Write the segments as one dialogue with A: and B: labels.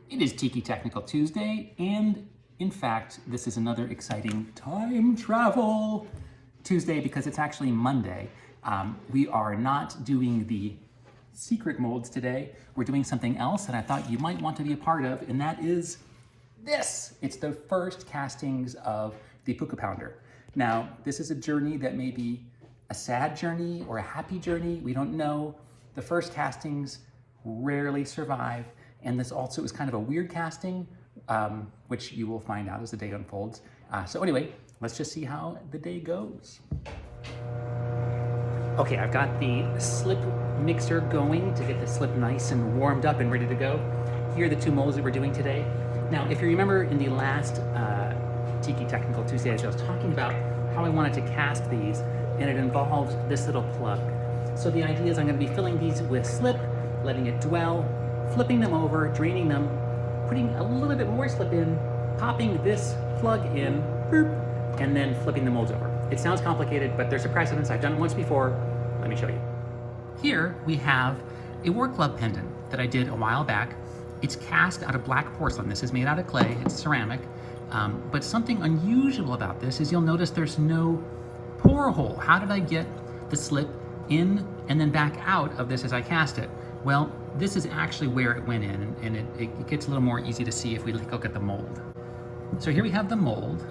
A: It is Tiki Technical Tuesday, and in fact, this is another exciting time travel Tuesday because it's actually Monday. We are not doing the secret molds today. We're doing something else that I thought you might want to be a part of, and that is this. It's the first castings of the Puka Pounder. Now, this is a journey that may be a sad journey or a happy journey. We don't know. The first castings rarely survive. And this also is kind of a weird casting, which you will find out as the day unfolds. So anyway, let's just see how the day goes. Okay, I've got the slip mixer going to get the slip nice and warmed up and ready to go. Here are the two molds that we're doing today. Now, if you remember in the last Tiki Technical Tuesday, I was talking about how I wanted to cast these, and it involves this little plug. So the idea is I'm going to be filling these with slip, letting it dwell, flipping them over, draining them, putting a little bit more slip in, popping this plug in, boop, and then flipping the molds over. It sounds complicated, but there's a precedence. I've done it once before. Let me show you. Here we have a work glove pendant that I did a while back. It's cast out of black porcelain. This is made out of clay, it's ceramic. But something unusual about this is you'll notice there's no pour hole. How did I get the slip in and then back out of this as I cast it? Well, this is actually where it went in, and it gets a little more easy to see if we look at the mold. So here we have the mold.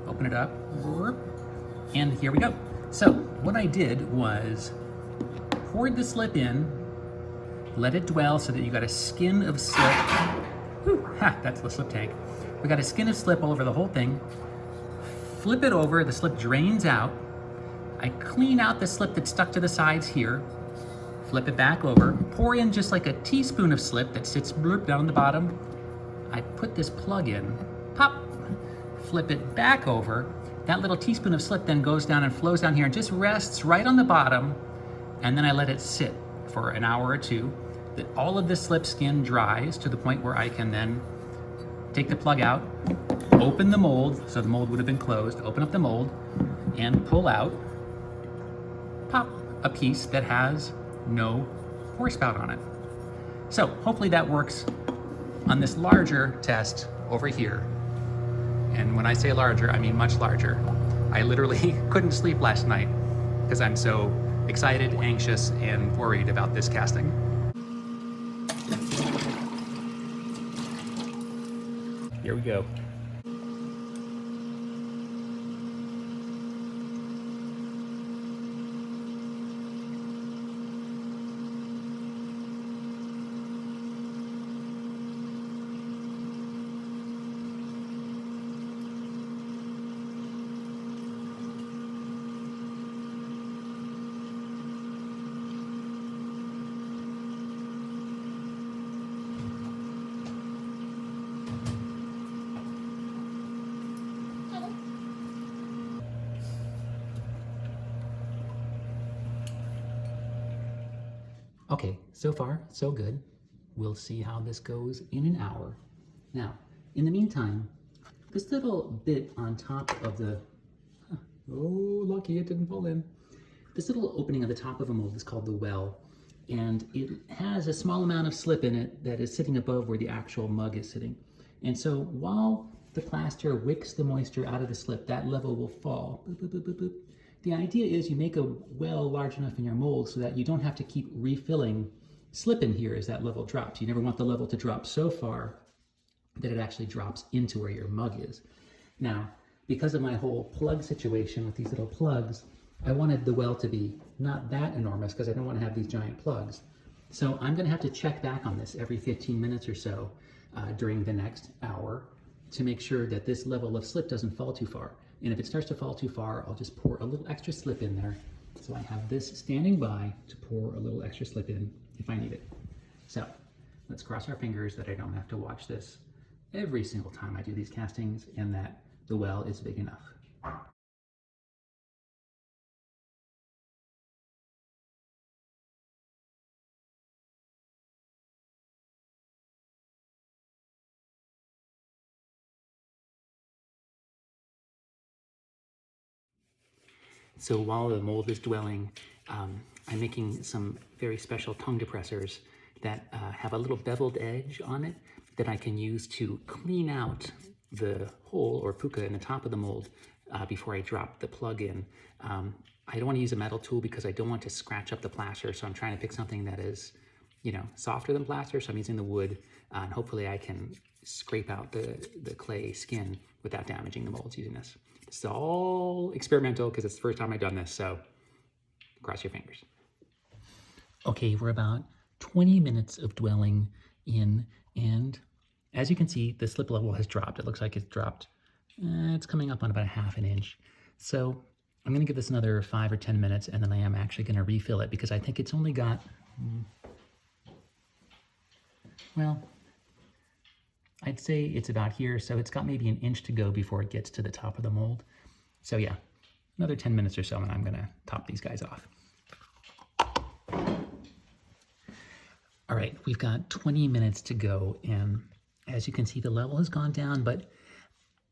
A: Open it up, and here we go. So what I did was poured the slip in, let it dwell so that you got a skin of slip. Whew, ha, that's the slip tank. We got a skin of slip all over the whole thing. Flip it over, the slip drains out. I clean out the slip that's stuck to the sides here. Flip it back over, pour in just like a teaspoon of slip that sits bloop down the bottom. I put this plug in, pop, flip it back over. That little teaspoon of slip then goes down and flows down here and just rests right on the bottom. And then I let it sit for an hour or two. That all of the slip skin dries to the point where I can then take the plug out, open the mold, so the mold would have been closed, open up the mold, and pull out, pop, a piece that has no pour spout on it. So hopefully that works on this larger test over here. And when I say larger, I mean much larger. I literally couldn't sleep last night because I'm so excited, anxious, and worried about this casting. Here we go. Okay, so far, so good. We'll see how this goes in an hour. Now, in the meantime, this little bit on top of the, oh, lucky it didn't fall in. This little opening at the top of a mold is called the well, and it has a small amount of slip in it that is sitting above where the actual mug is sitting. And so while the plaster wicks the moisture out of the slip, that level will fall. Boop, boop, boop, boop, boop. The idea is you make a well large enough in your mold so that you don't have to keep refilling slip in here as that level drops. You never want the level to drop so far that it actually drops into where your mug is. Now, because of my whole plug situation with these little plugs, I wanted the well to be not that enormous because I don't want to have these giant plugs. So I'm going to have to check back on this every 15 minutes or so during the next hour to make sure that this level of slip doesn't fall too far. And if it starts to fall too far, I'll just pour a little extra slip in there. So I have this standing by to pour a little extra slip in if I need it. So let's cross our fingers that I don't have to watch this every single time I do these castings and that the well is big enough. So while the mold is dwelling, I'm making some very special tongue depressors that have a little beveled edge on it. that I can use to clean out the hole or puka in the top of the mold before I drop the plug in. I don't want to use a metal tool because I don't want to scratch up the plaster, so I'm trying to pick something that is, you know, softer than plaster, so I'm using the wood, and hopefully I can scrape out the clay skin without damaging the molds using this. This is all experimental because it's the first time I've done this, so cross your fingers. Okay, we're about 20 minutes of dwelling in, and as you can see, the slip level has dropped. It looks like it's dropped. It's coming up on about 1/2 inch. So I'm gonna give this another 5 or 10 minutes, and then I am actually gonna refill it because I think it's only got, well, I'd say it's about here, so it's got maybe 1 inch to go before it gets to the top of the mold. So yeah, another 10 minutes or so, and I'm gonna top these guys off. All right, we've got 20 minutes to go, and as you can see, the level has gone down, but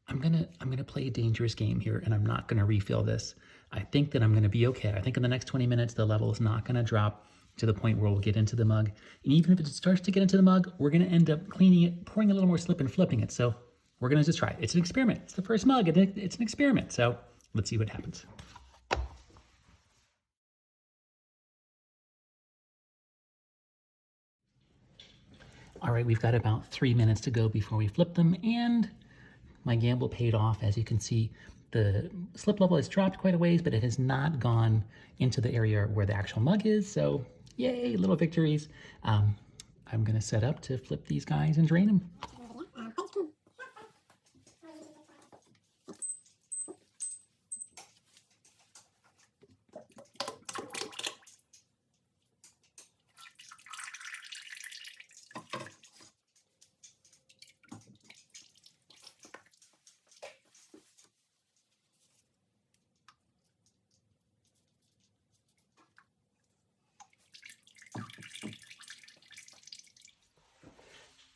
A: I'm gonna play a dangerous game here, and I'm not gonna refill this. I think that I'm gonna be okay. I think in the next 20 minutes, the level is not gonna drop to the point where we'll get into the mug. And even if it starts to get into the mug, we're gonna end up cleaning it, pouring a little more slip and flipping it. So we're gonna just try it. It's an experiment. It's the first mug, and it's an experiment. So let's see what happens. All right, we've got about 3 minutes to go before we flip them, and my gamble paid off. As you can see, the slip level has dropped quite a ways, but it has not gone into the area where the actual mug is. So yay, little victories. I'm gonna set up to flip these guys and drain them.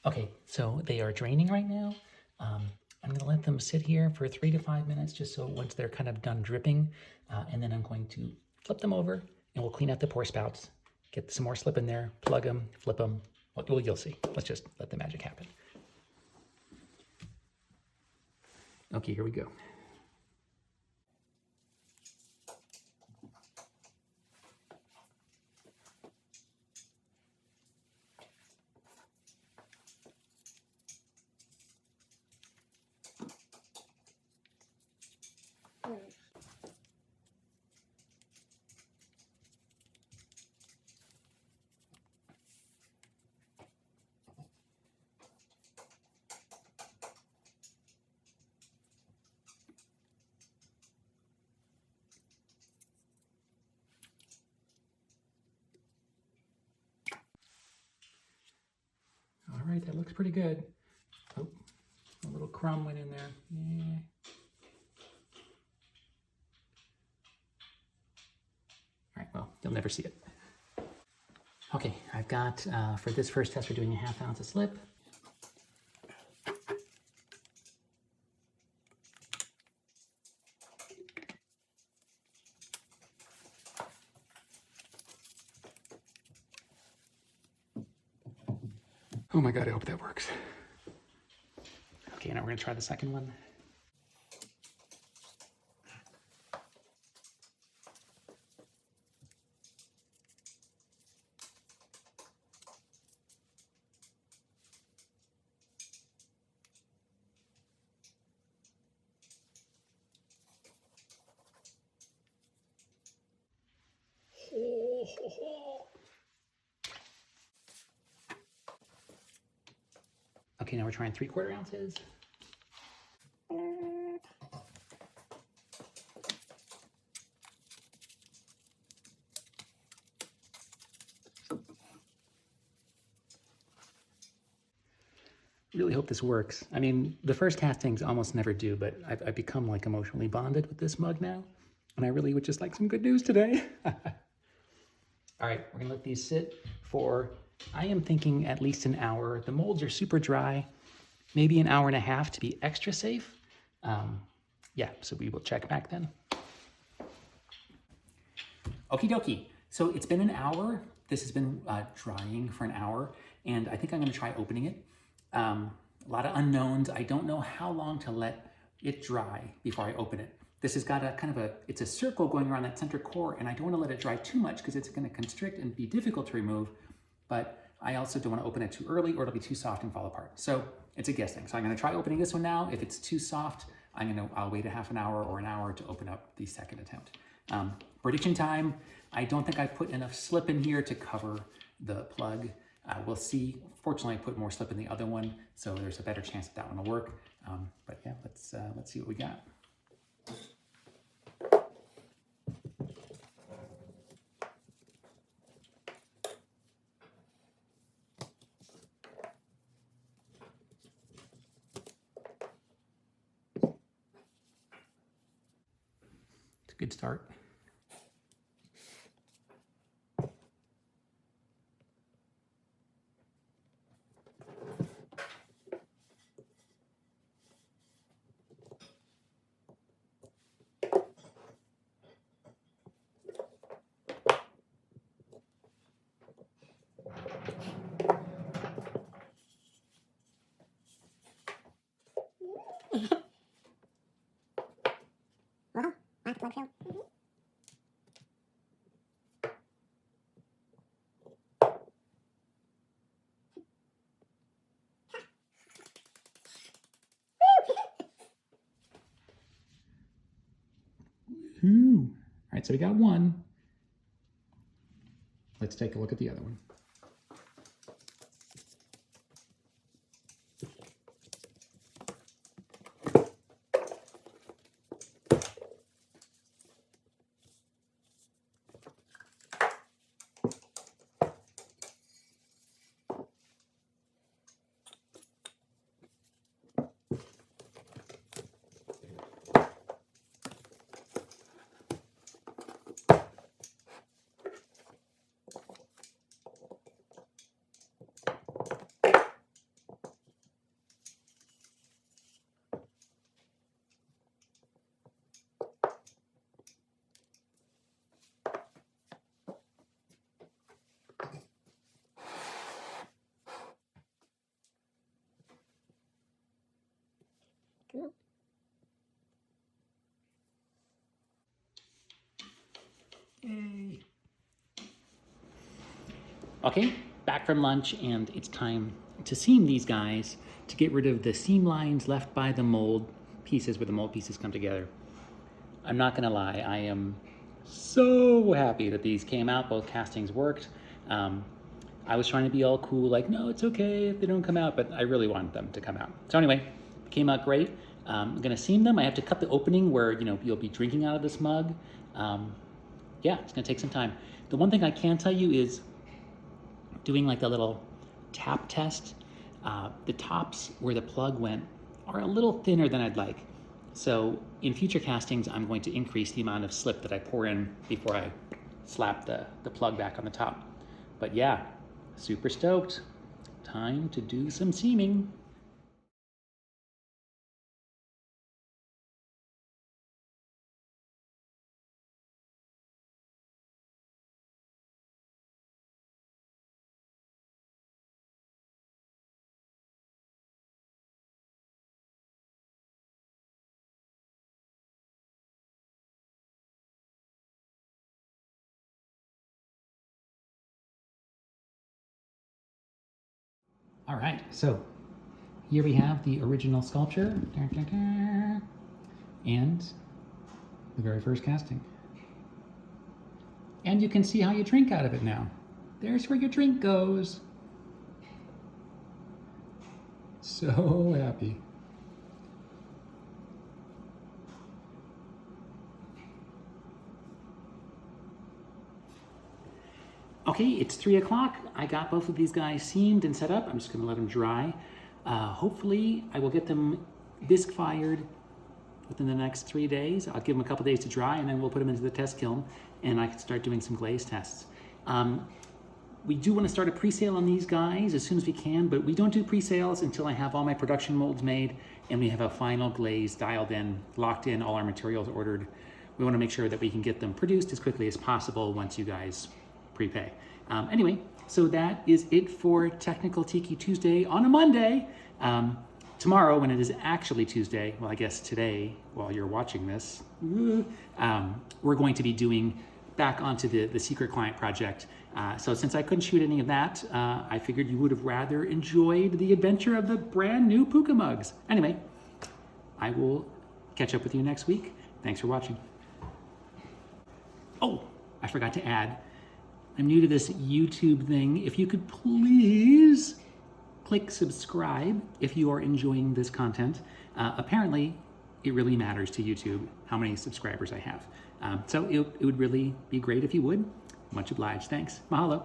A: Okay, so they are draining right now. I'm gonna let them sit here for 3 to 5 minutes, just so once they're kind of done dripping, and then I'm going to flip them over and we'll clean out the pour spouts, get some more slip in there, plug them, flip them. Well, you'll see. Let's just let the magic happen. Okay, here we go. All right, that looks pretty good. Oh, a little crumb went in there. Yeah. All right, well, you'll never see it. Okay, I've got, for this first test, we're doing 1/2 ounce of slip. Oh my God, I hope that works. Okay, now we're gonna try the second one. Okay, now we're trying 3/4 ounces. Really hope this works. I mean, the first castings almost never do, but I've become like emotionally bonded with this mug now, and I really would just like some good news today. All right, we're gonna let these sit for, I am thinking at least an hour. The molds are super dry, maybe an hour and a half to be extra safe. Yeah, so we will check back then. Okie dokie. So it's been an hour. This has been drying for an hour, and I think I'm gonna try opening it. A lot of unknowns. I don't know how long to let it dry before I open it. This has got a kind of it's a circle going around that center core, and I don't want to let it dry too much because it's going to constrict and be difficult to remove, but I also don't want to open it too early or it'll be too soft and fall apart. So it's a guessing. So I'm going to try opening this one now. If it's too soft, I'll wait a half an hour or an hour to open up the second attempt. Prediction time, I don't think I put enough slip in here to cover the plug. We'll see. Fortunately, I put more slip in the other one, so there's a better chance that one will work. But yeah, let's see what we got. It's a good start. All right, so we got one. Let's take a look at the other one. Yay. Okay, back from lunch, and it's time to seam these guys to get rid of the seam lines left by the mold pieces where the mold pieces come together. I'm not gonna lie, I am so happy that these came out, both castings worked. I was trying to be all cool, like, no, it's okay if they don't come out, but I really wanted them to come out. So anyway, it came out great. I'm gonna seam them. I have to cut the opening where you'll be drinking out of this mug. Yeah, it's gonna take some time. The one thing I can tell you is doing like a little tap test. The tops where the plug went are a little thinner than I'd like. So in future castings, I'm going to increase the amount of slip that I pour in before I slap the plug back on the top. But yeah, super stoked. Time to do some seaming. All right, so here we have the original sculpture and the very first casting. And you can see how you drink out of it now. There's where your drink goes. So happy. Okay, it's 3 o'clock. I got both of these guys seamed and set up. I'm just gonna let them dry. Hopefully I will get them bisque fired within the next 3 days. I'll give them a couple days to dry, and then we'll put them into the test kiln and I can start doing some glaze tests. We do want to start a pre-sale on these guys as soon as we can, but we don't do pre-sales until I have all my production molds made and we have a final glaze dialed in, locked in, all our materials ordered. We want to make sure that we can get them produced as quickly as possible once you guys prepay. Anyway, So that is it for Technical Tiki Tuesday on a Monday. Tomorrow, when it is actually Tuesday, well, I guess today, while you're watching this, we're going to be doing back onto the Secret Client project. So since I couldn't shoot any of that, I figured you would have rather enjoyed the adventure of the brand new Puka mugs. Anyway, I will catch up with you next week. Thanks for watching. Oh, I forgot to add, I'm new to this YouTube thing. If you could please click subscribe if you are enjoying this content. Apparently, it really matters to YouTube how many subscribers I have. So it would really be great if you would. Much obliged. Thanks. Mahalo.